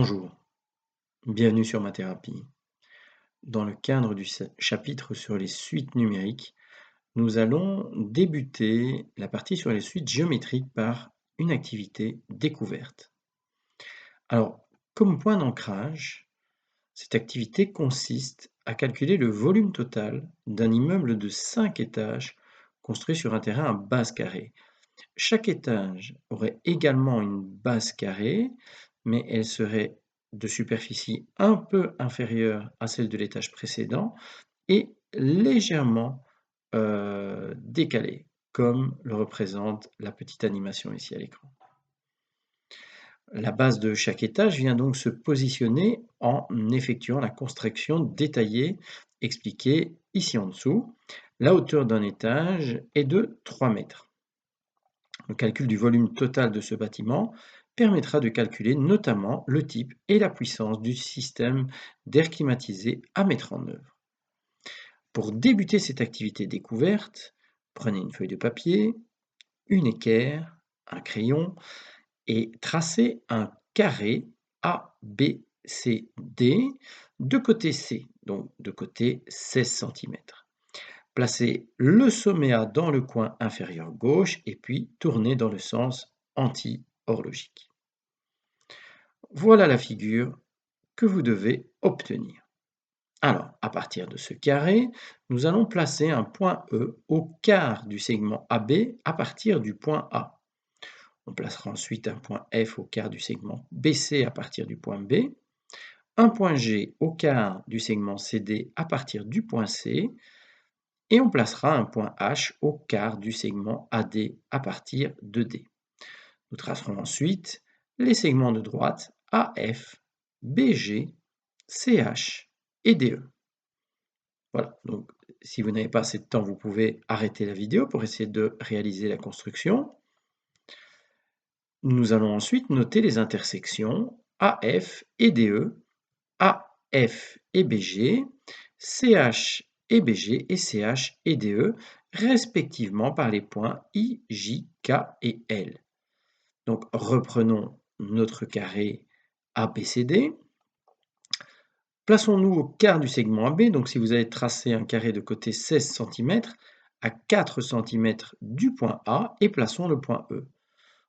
Bonjour, bienvenue sur ma thérapie. Dans le cadre du chapitre sur les suites numériques, nous allons débuter la partie sur les suites géométriques par une activité découverte. Alors, comme point d'ancrage, cette activité consiste à calculer le volume total d'un immeuble de 5 étages construit sur un terrain à base carrée. Chaque étage aurait également une base carrée, mais elle serait de superficie un peu inférieure à celle de l'étage précédent et légèrement décalée, comme le représente la petite animation ici à l'écran. La base de chaque étage vient donc se positionner en effectuant la construction détaillée expliquée ici en dessous. La hauteur d'un étage est de 3 mètres. Le calcul du volume total de ce bâtiment permettra de calculer notamment le type et la puissance du système d'air climatisé à mettre en œuvre. Pour débuter cette activité découverte, prenez une feuille de papier, une équerre, un crayon et tracez un carré ABCD de côté C, donc de côté 16 cm. Placez le sommet A dans le coin inférieur gauche et puis tournez dans le sens anti-horlogique. Voilà la figure que vous devez obtenir. Alors, à partir de ce carré, nous allons placer un point E au quart du segment AB à partir du point A. On placera ensuite un point F au quart du segment BC à partir du point B, un point G au quart du segment CD à partir du point C, et on placera un point H au quart du segment AD à partir de D. Nous tracerons ensuite les segments de droite AF, BG, CH et DE. Voilà, donc si vous n'avez pas assez de temps, vous pouvez arrêter la vidéo pour essayer de réaliser la construction. Nous allons ensuite noter les intersections AF et DE, AF et BG, CH et BG et CH et DE, respectivement par les points I, J, K et L. Donc reprenons notre carré ABCD. Plaçons-nous au quart du segment AB, donc si vous avez tracé un carré de côté 16 cm, à 4 cm du point A et plaçons le point E.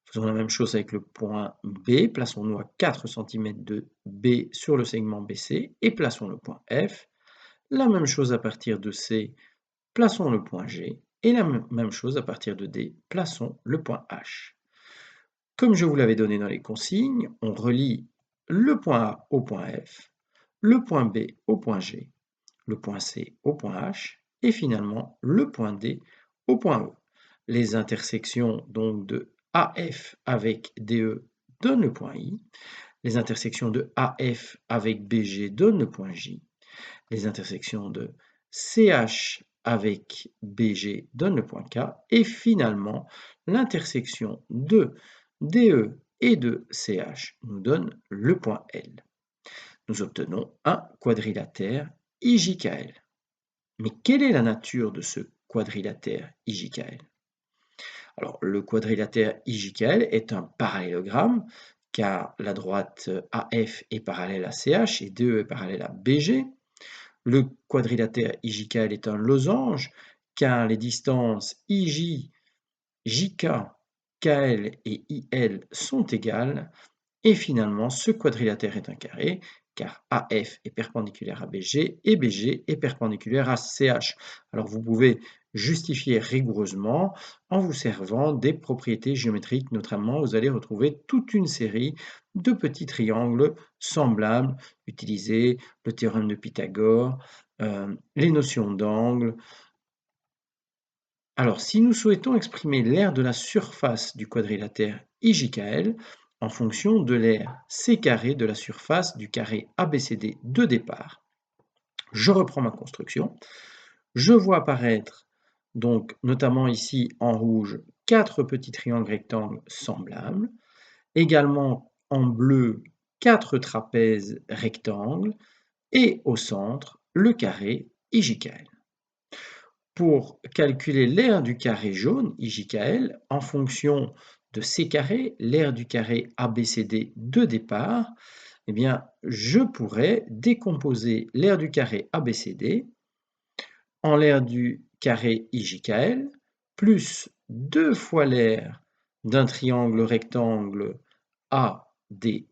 Faisons la même chose avec le point B, plaçons-nous à 4 cm de B sur le segment BC et plaçons le point F. La même chose à partir de C, plaçons le point G et la même chose à partir de D, plaçons le point H. Comme je vous l'avais donné dans les consignes, on relie le point A au point F, le point B au point G, le point C au point H et finalement le point D au point E. Les intersections donc de AF avec DE donnent le point I, les intersections de AF avec BG donnent le point J, les intersections de CH avec BG donnent le point K et finalement l'intersection de DE et de CH nous donne le point L. Nous obtenons un quadrilatère IJKL. Mais quelle est la nature de ce quadrilatère IJKL? Alors, le quadrilatère IJKL est un parallélogramme car la droite AF est parallèle à CH et DE est parallèle à BG. Le quadrilatère IJKL est un losange car les distances IJ, JK, KL et IL sont égales. Et finalement, ce quadrilatère est un carré car AF est perpendiculaire à BG et BG est perpendiculaire à CH. Alors vous pouvez justifier rigoureusement en vous servant des propriétés géométriques, notamment vous allez retrouver toute une série de petits triangles semblables, utiliser le théorème de Pythagore, les notions d'angle. Alors si nous souhaitons exprimer l'aire de la surface du quadrilatère IJKL, en fonction de l'aire C carré de la surface du carré ABCD de départ. Je reprends ma construction. Je vois apparaître, donc notamment ici en rouge, 4 petits triangles rectangles semblables. Également en bleu, 4 trapèzes rectangles. Et au centre, le carré IJKL. Pour calculer l'aire du carré jaune, IJKL, en fonction de C carré, l'aire du carré ABCD de départ, eh bien, je pourrais décomposer l'aire du carré ABCD en l'aire du carré IJKL plus 2 fois l'aire d'un triangle rectangle ADE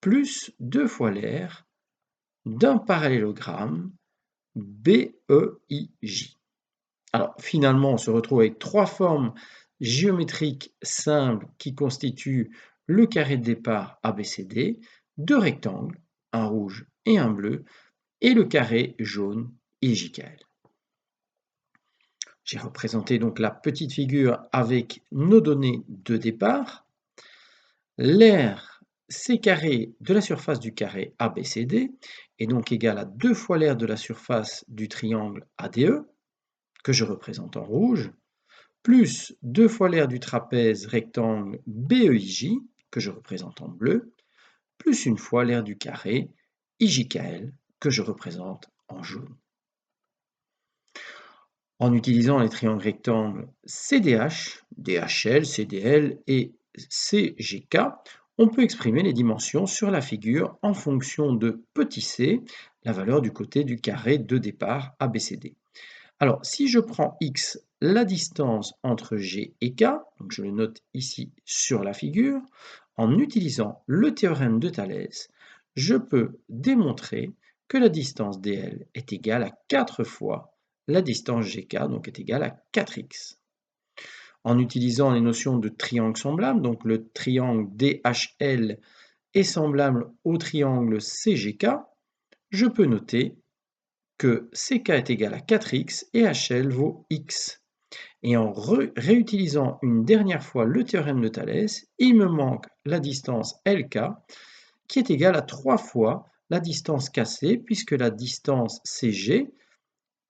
plus 2 fois l'aire d'un parallélogramme BEIJ. Alors finalement, on se retrouve avec 3 formes géométriques simples qui constituent le carré de départ ABCD, 2 rectangles, un rouge et un bleu, et le carré jaune IJKL. J'ai représenté donc la petite figure avec nos données de départ. L'aire C carré de la surface du carré ABCD est donc égal à 2 fois l'aire de la surface du triangle ADE, que je représente en rouge, plus 2 fois l'aire du trapèze rectangle BEIJ, que je représente en bleu, plus une fois l'aire du carré IJKL, que je représente en jaune. En utilisant les triangles rectangles CDH, DHL, CDL et CGK, on peut exprimer les dimensions sur la figure en fonction de petit c, la valeur du côté du carré de départ ABCD. Alors, si je prends x, la distance entre G et K, donc je le note ici sur la figure, en utilisant le théorème de Thalès, je peux démontrer que la distance DL est égale à 4 fois la distance GK, donc est égale à 4x. En utilisant les notions de triangle semblable, donc le triangle DHL est semblable au triangle CGK, je peux noter que CK est égal à 4x et HL vaut x. Et en réutilisant une dernière fois le théorème de Thalès, il me manque la distance LK qui est égale à 3 fois la distance KC puisque la distance CG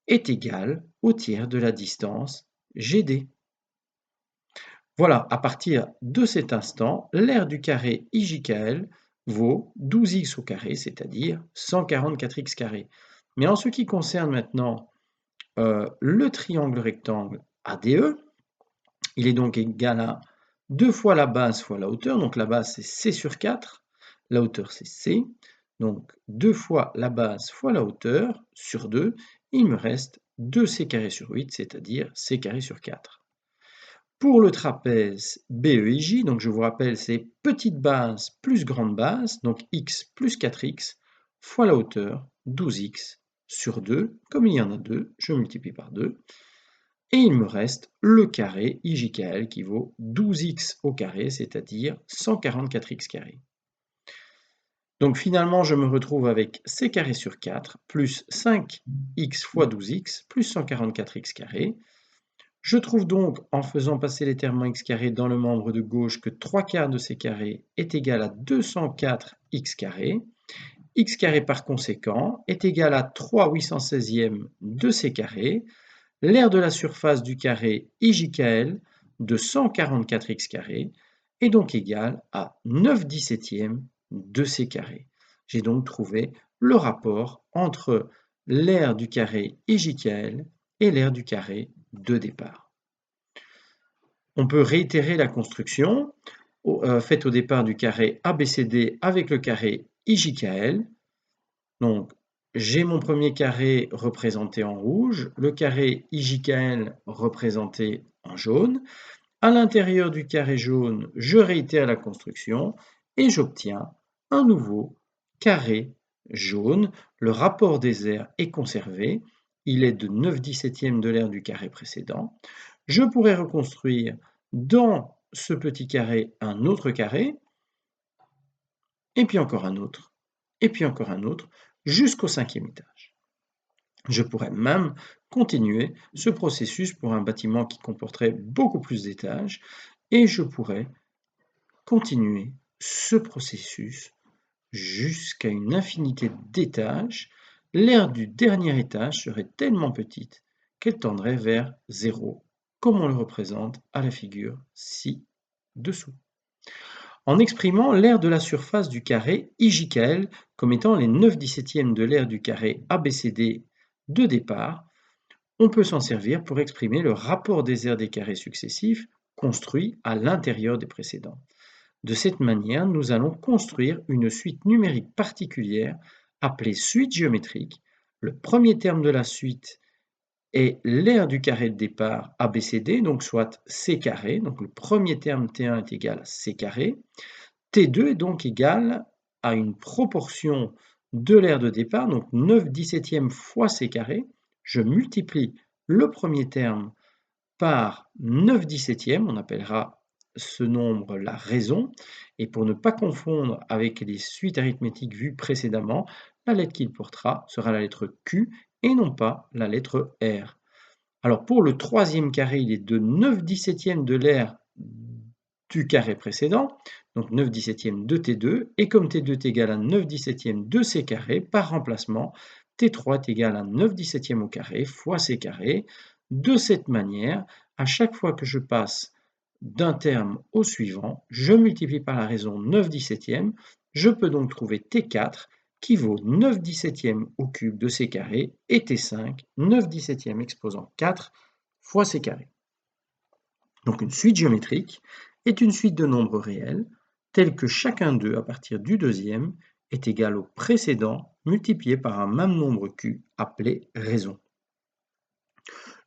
est égale au tiers de la distance GD. Voilà, à partir de cet instant, l'aire du carré IJKL vaut 12x au carré, c'est-à-dire 144x carré. Mais en ce qui concerne maintenant le triangle rectangle ADE, il est donc égal à 2 fois la base fois la hauteur, donc la base c'est C sur 4, la hauteur c'est C, donc 2 fois la base fois la hauteur sur 2, il me reste 2c carré sur 8, c'est-à-dire c carré sur 4. Pour le trapèze BEIJ, donc je vous rappelle, c'est petite base plus grande base, donc x plus 4x, fois la hauteur, 12x, sur 2, comme il y en a 2, je multiplie par 2, et il me reste le carré IJKL qui vaut 12x au carré, c'est-à-dire 144x carré. Donc finalement, je me retrouve avec c carré sur 4 plus 5x fois 12x plus 144x carré. Je trouve donc, en faisant passer les termes en x carré dans le membre de gauche, que 3 quarts de c carré est égal à 204x carré. X carré par conséquent est égal à 3 816e de c carré. L'aire de la surface du carré IJKL de 144x carré est donc égal à 9 17e de c carré. J'ai donc trouvé le rapport entre l'aire du carré IJKL et l'aire du carré de départ. On peut réitérer la construction faite au départ du carré ABCD avec le carré IJKL. Donc, j'ai mon premier carré représenté en rouge, le carré IJKL représenté en jaune. À l'intérieur du carré jaune, je réitère la construction et j'obtiens un nouveau carré jaune. Le rapport des aires est conservé. Il est de 9 17e de l'aire du carré précédent. Je pourrais reconstruire dans ce petit carré un autre carré, et puis encore un autre, et puis encore un autre, jusqu'au 5e étage. Je pourrais même continuer ce processus pour un bâtiment qui comporterait beaucoup plus d'étages, et je pourrais continuer ce processus jusqu'à une infinité d'étages. L'aire du dernier étage serait tellement petite qu'elle tendrait vers 0, comme on le représente à la figure ci-dessous. En exprimant l'aire de la surface du carré IJKL comme étant les 9 17e de l'aire du carré ABCD de départ, on peut s'en servir pour exprimer le rapport des aires des carrés successifs construits à l'intérieur des précédents. De cette manière, nous allons construire une suite numérique particulière appelée suite géométrique. Le premier terme de la suite est l'aire du carré de départ ABCD, donc soit C carré. Donc le premier terme T1 est égal à C carré. T2 est donc égal à une proportion de l'aire de départ, donc 9/17 fois C carré. Je multiplie le premier terme par 9/17, on appellera ce nombre la raison, et pour ne pas confondre avec les suites arithmétiques vues précédemment, la lettre qu'il portera sera la lettre Q et non pas la lettre R. Alors pour le troisième carré, il est de 9/17 de l'aire du carré précédent, donc 9/17 de T2, et comme T2 est égal à 9/17 de C carré, par remplacement, T3 est égal à 9/17 au carré fois C carré. De cette manière, à chaque fois que je passe d'un terme au suivant, je multiplie par la raison 9/17, je peux donc trouver T4 qui vaut 9/17 au cube de C carré et T5, 9/17 exposant 4 fois C carré. Donc une suite géométrique est une suite de nombres réels tels que chacun d'eux à partir du deuxième est égal au précédent multiplié par un même nombre Q appelé raison.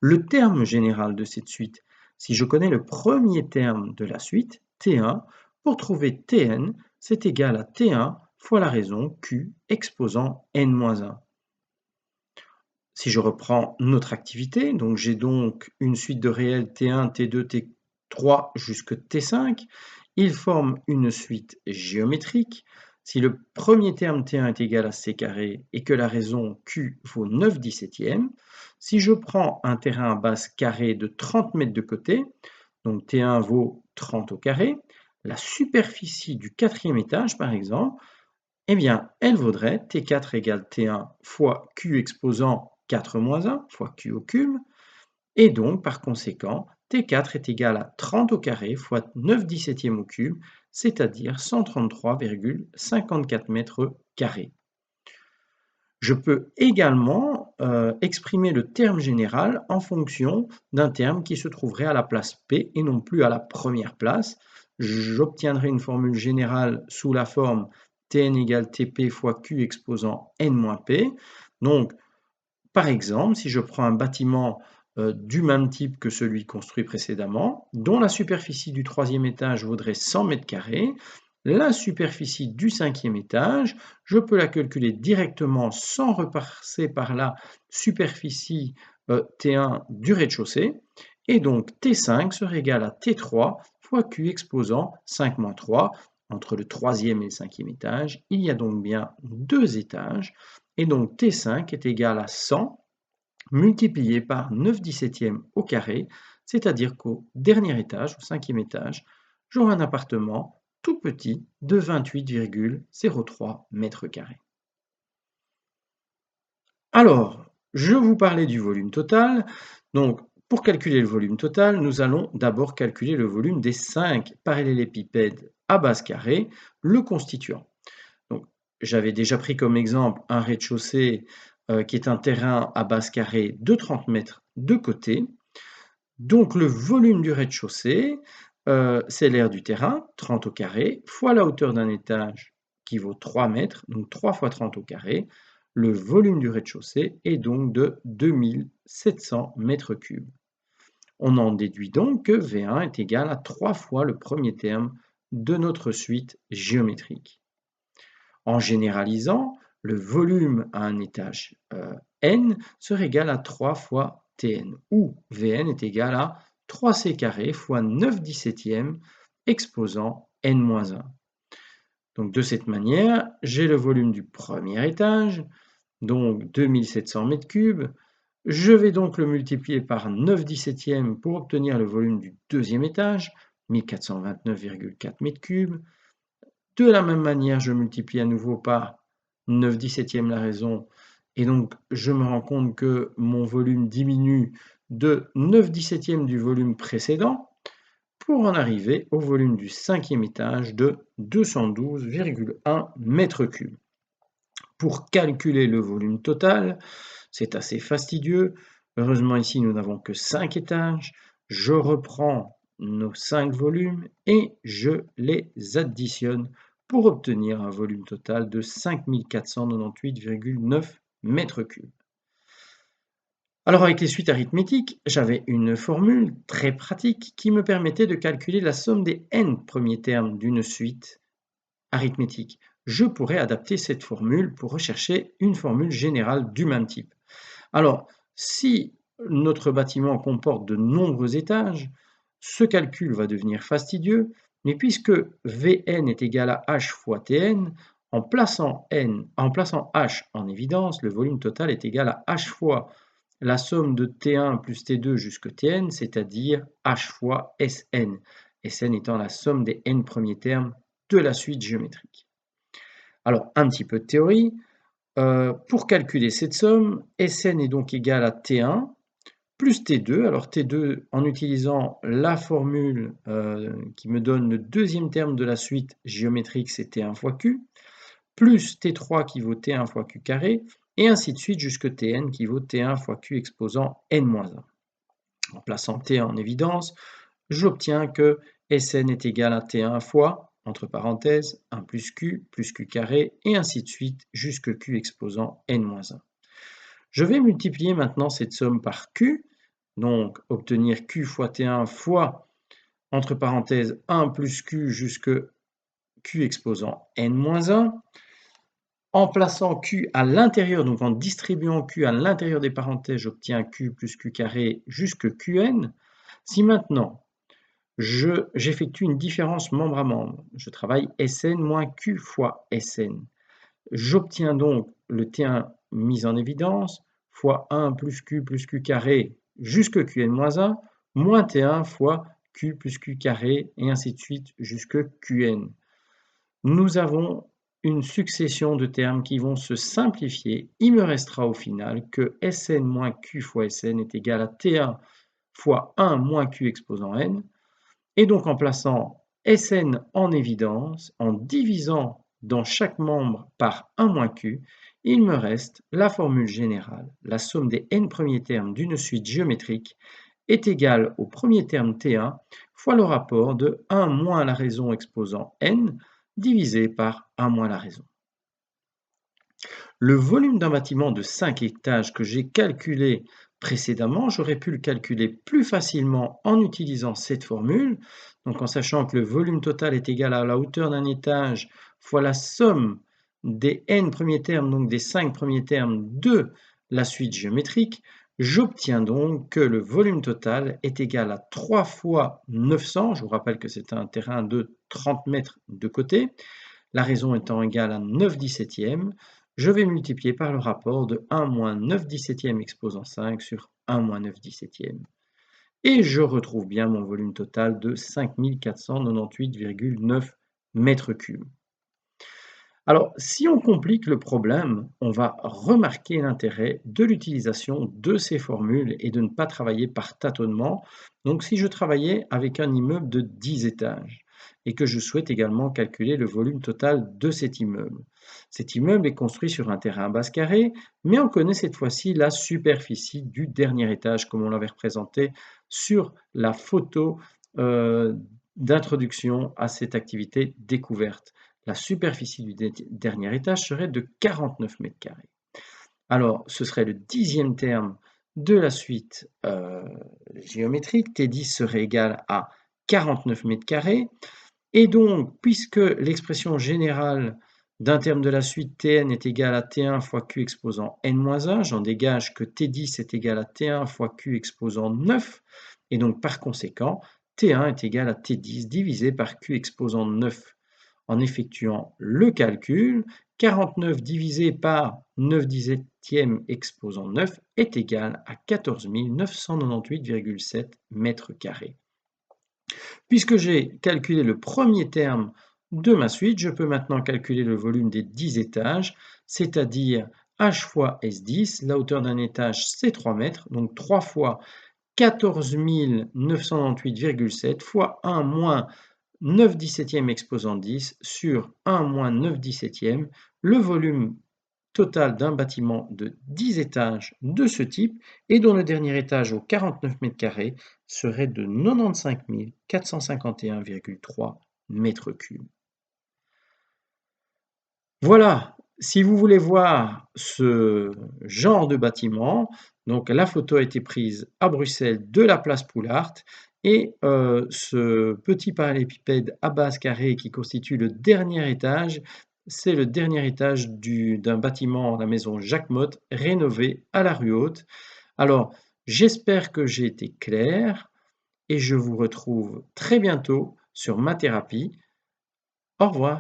Le terme général de cette suite, si je connais le premier terme de la suite, T1, pour trouver Tn, c'est égal à T1 fois la raison Q exposant n-1. Si je reprends notre activité, donc j'ai donc une suite de réels T1, T2, T3 jusqu'à T5, ils forment une suite géométrique. Si le premier terme T1 est égal à C carré et que la raison Q vaut 9/17, si je prends un terrain à base carrée de 30 mètres de côté, donc T1 vaut 30 au carré, la superficie du quatrième étage par exemple, eh bien, elle vaudrait T4 égale T1 fois Q exposant 4-1 fois Q au cube, et donc, par conséquent, T4 est égal à 30 au carré fois 9/17 au cube, c'est-à-dire 133,54 mètres carrés. Je peux également exprimer le terme général en fonction d'un terme qui se trouverait à la place P et non plus à la première place. J'obtiendrai une formule générale sous la forme Tn égale Tp fois Q exposant n-P. Donc, par exemple, si je prends un bâtiment du même type que celui construit précédemment, dont la superficie du troisième étage vaudrait 100 mètres carrés, la superficie du cinquième étage, je peux la calculer directement sans repasser par la superficie T1 du rez-de-chaussée, et donc T5 serait égal à T3 fois Q exposant 5-3. Entre le troisième et le cinquième étage, il y a donc bien 2 étages, et donc T5 est égal à 100 multiplié par 9/17 au carré, c'est-à-dire qu'au dernier étage, au cinquième étage, j'aurai un appartement tout petit de 28,03 mètres carrés. Alors, je vous parlais du volume total. Donc, pour calculer le volume total, nous allons d'abord calculer le volume des 5 parallélépipèdes à base carrée, le constituant. Donc, j'avais déjà pris comme exemple un rez-de-chaussée qui est un terrain à base carrée de 30 mètres de côté. Donc, le volume du rez-de-chaussée, c'est l'aire du terrain, 30 au carré, fois la hauteur d'un étage qui vaut 3 mètres, donc 3 fois 30 au carré. Le volume du rez-de-chaussée est donc de 2700 mètres cubes. On en déduit donc que V1 est égal à 3 fois le premier terme de notre suite géométrique. En généralisant, le volume à un étage n serait égal à 3 fois Tn, où Vn est égal à 3c carré fois 9/17 exposant n-1. Donc de cette manière, j'ai le volume du premier étage, donc 2700 mètres cubes. Je vais donc le multiplier par 9/17 pour obtenir le volume du deuxième étage, 1429,4 mètres cubes. De la même manière, je multiplie à nouveau par 9/17 la raison, et donc je me rends compte que mon volume diminue de 9/17 du volume précédent pour en arriver au volume du cinquième étage de 212,1 mètres cubes. Pour calculer le volume total, c'est assez fastidieux. Heureusement ici nous n'avons que 5 étages. Je reprends nos 5 volumes et je les additionne pour obtenir un volume total de 5498,9 mètres cubes. Alors avec les suites arithmétiques, j'avais une formule très pratique qui me permettait de calculer la somme des n premiers termes d'une suite arithmétique. Je pourrais adapter cette formule pour rechercher une formule générale du même type. Alors, si notre bâtiment comporte de nombreux étages, ce calcul va devenir fastidieux, mais puisque Vn est égal à h fois Tn, en plaçant h en évidence, le volume total est égal à h fois la somme de T1 plus T2 jusqu'à Tn, c'est-à-dire h fois Sn, Sn étant la somme des n premiers termes de la suite géométrique. Alors, un petit peu de théorie. Pour calculer cette somme, Sn est donc égal à T1 plus T2. Alors T2, en utilisant la formule qui me donne le deuxième terme de la suite géométrique, c'est T1 fois Q, plus T3 qui vaut T1 fois Q carré, et ainsi de suite jusque Tn qui vaut T1 fois Q exposant n-1. En plaçant T en évidence, j'obtiens que Sn est égal à T1 fois, entre parenthèses, 1 plus Q carré, et ainsi de suite jusque Q exposant n-1. Je vais multiplier maintenant cette somme par Q, donc obtenir Q fois T1 fois, entre parenthèses, 1 plus Q jusque Q exposant n-1. En plaçant Q à l'intérieur, donc en distribuant Q à l'intérieur des parenthèses, j'obtiens Q plus Q carré jusque Qn. Si maintenant, j'effectue une différence membre à membre, je travaille Sn moins Q fois Sn. J'obtiens donc le T1 mis en évidence fois 1 plus Q carré jusque Qn-1 moins T1 fois Q plus Q carré et ainsi de suite jusque Qn. Nous avons une succession de termes qui vont se simplifier. Il me restera au final que Sn moins Q fois Sn est égal à T1 fois 1 moins Q exposant n. Et donc en plaçant Sn en évidence, en divisant dans chaque membre par 1 moins Q, il me reste la formule générale. La somme des n premiers termes d'une suite géométrique est égale au premier terme T1 fois le rapport de 1 moins la raison exposant n divisé par 1 moins la raison. Le volume d'un bâtiment de 5 étages que j'ai calculé précédemment, j'aurais pu le calculer plus facilement en utilisant cette formule, donc en sachant que le volume total est égal à la hauteur d'un étage fois la somme des n premiers termes, donc des 5 premiers termes de la suite géométrique. J'obtiens donc que le volume total est égal à 3 fois 900, je vous rappelle que c'est un terrain de 30 mètres de côté, la raison étant égale à 9/17, je vais multiplier par le rapport de 1 moins 9/17 exposant 5 sur 1 moins 9/17. Et je retrouve bien mon volume total de 5498,9 mètres cubes. Alors, si on complique le problème, on va remarquer l'intérêt de l'utilisation de ces formules et de ne pas travailler par tâtonnement. Donc, si je travaillais avec un immeuble de 10 étages et que je souhaite également calculer le volume total de cet immeuble. Cet immeuble est construit sur un terrain à base carrée, mais on connaît cette fois-ci la superficie du dernier étage, comme on l'avait représenté sur la photo d'introduction à cette activité découverte. La superficie du dernier étage serait de 49 mètres carrés. Alors, ce serait le 10e terme de la suite géométrique. T10 serait égal à 49 mètres carrés. Et donc, puisque l'expression générale d'un terme de la suite Tn est égale à T1 fois Q exposant n-1, j'en dégage que T10 est égal à T1 fois Q exposant 9. Et donc, par conséquent, T1 est égal à T10 divisé par Q exposant 9. En effectuant le calcul, 49 divisé par 9/17 exposant 9 est égal à 14 998,7 mètres carrés. Puisque j'ai calculé le premier terme de ma suite, je peux maintenant calculer le volume des 10 étages, c'est-à-dire h fois S10, la hauteur d'un étage c'est 3 mètres, donc 3 fois 14 998,7 fois 1 moins 9/17 exposant 10 sur 1 moins 9/17, le volume total d'un bâtiment de 10 étages de ce type et dont le dernier étage aux 49 mètres carrés serait de 95 451,3 mètres cubes. Voilà, si vous voulez voir ce genre de bâtiment, donc la photo a été prise à Bruxelles de la place Poulart et ce petit parallélépipède à base carrée qui constitue le dernier étage, c'est le dernier étage d'un bâtiment, la maison Jacques Motte, rénové à la rue Haute. Alors, j'espère que j'ai été clair et je vous retrouve très bientôt sur Ma Thérapie. Au revoir.